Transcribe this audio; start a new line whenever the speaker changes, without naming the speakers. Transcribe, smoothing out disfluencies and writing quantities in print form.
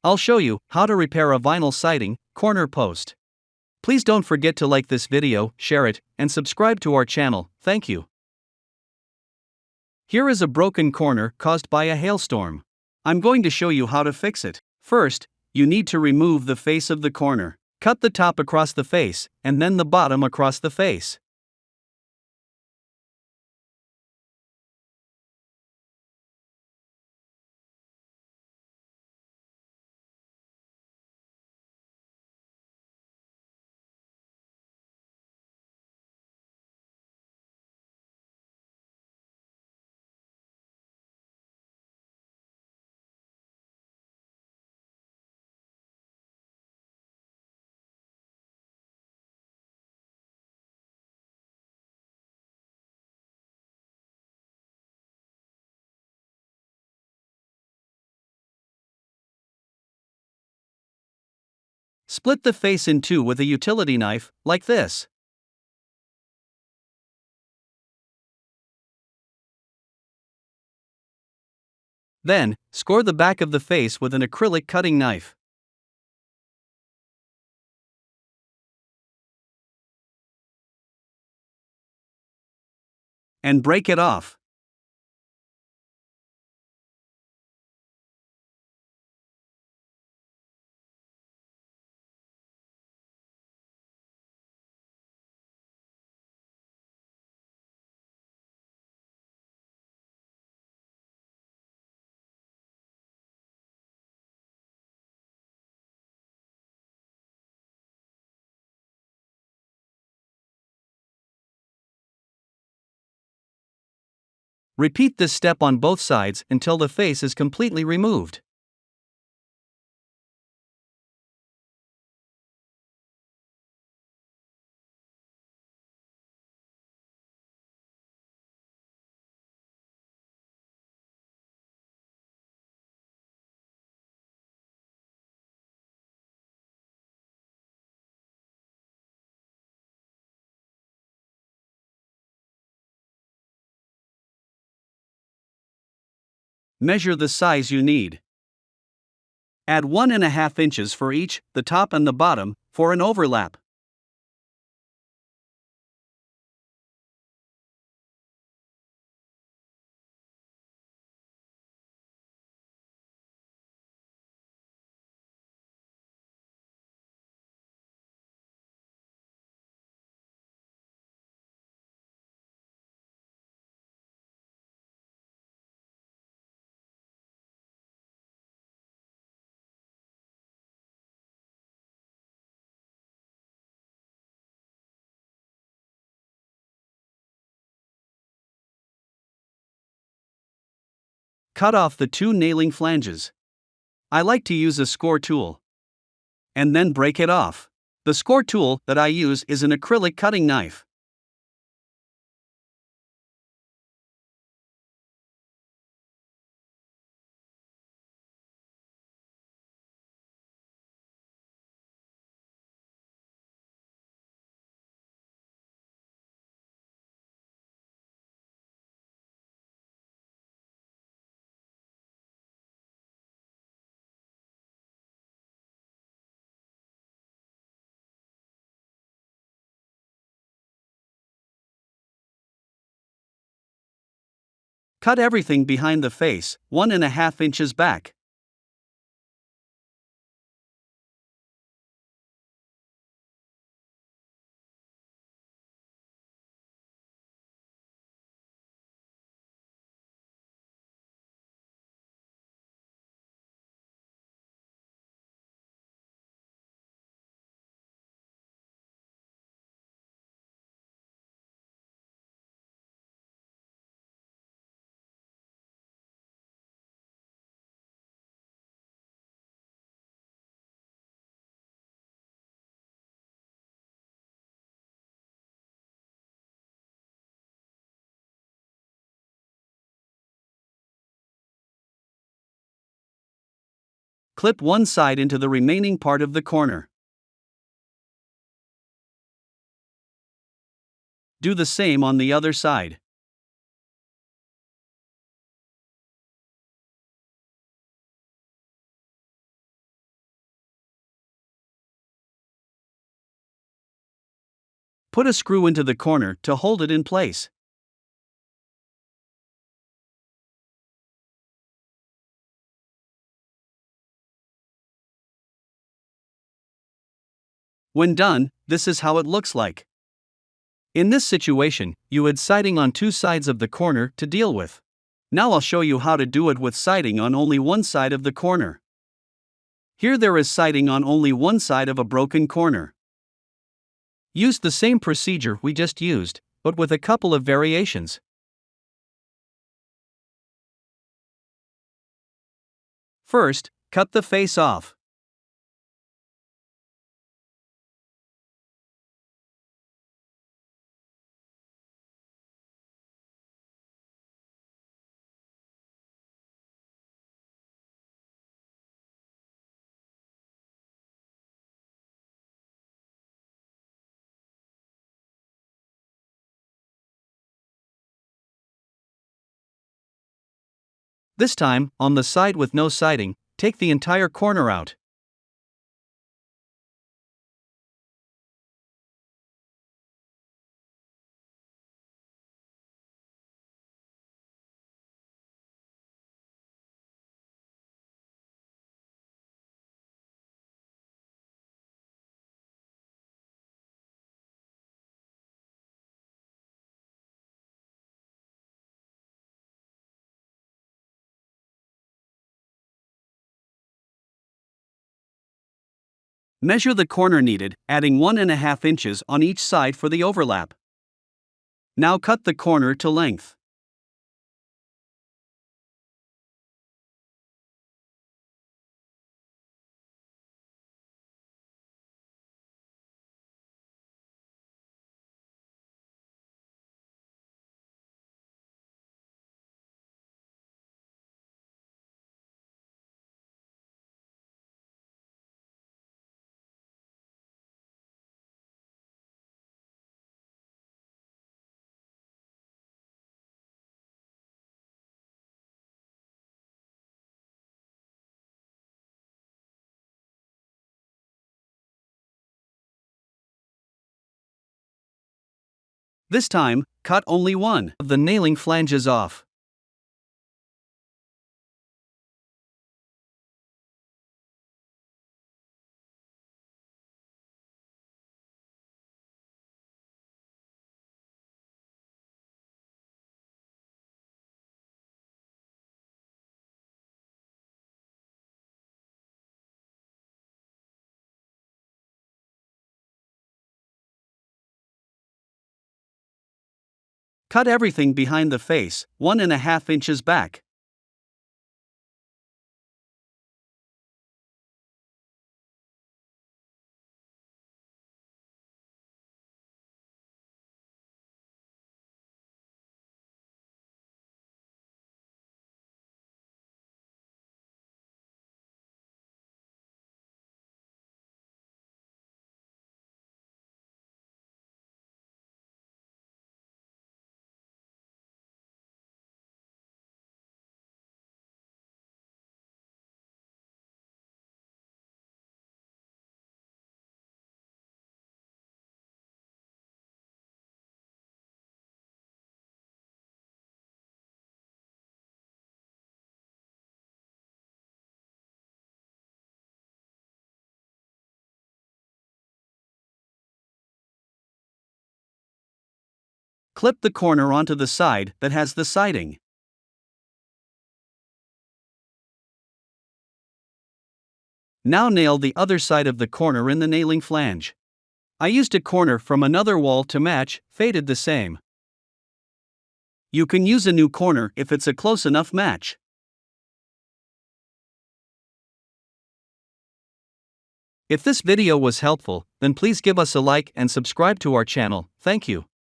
I'll show you how to repair a vinyl siding corner post. Please don't forget to like this video, share it, and subscribe to our channel. Thank you. Here is a broken corner caused by a hailstorm. I'm going to show you how to fix it. First, you need to remove the face of the corner. Cut the top across the face, and then the bottom across the face. Split the face in two with a utility knife, like this. Then, score the back of the face with an acrylic cutting knife. And break it off. Repeat this step on both sides until the face is completely removed. Measure the size you need. Add 1.5 inches for each, the top and the bottom, for an overlap. Cut off the two nailing flanges. I like to use a score tool. And then break it off. The score tool that I use is an acrylic cutting knife. Cut everything behind the face, 1.5 inches back. Clip one side into the remaining part of the corner. Do the same on the other side. Put a screw into the corner to hold it in place. When done, this is how it looks like. In this situation, you had siding on two sides of the corner to deal with. Now I'll show you how to do it with siding on only one side of the corner. Here there is siding on only one side of a broken corner. Use the same procedure we just used, but with a couple of variations. First, cut the face off. This time, on the side with no siding, take the entire corner out. Measure the corner needed, adding 1.5 inches on each side for the overlap. Now cut the corner to length. This time, cut only one of the nailing flanges off. Cut everything behind the face, 1.5 inches back. Clip the corner onto the side that has the siding. Now nail the other side of the corner in the nailing flange. I used a corner from another wall to match, faded the same. You can use a new corner if it's a close enough match. If this video was helpful, then please give us a like and subscribe to our channel. Thank you.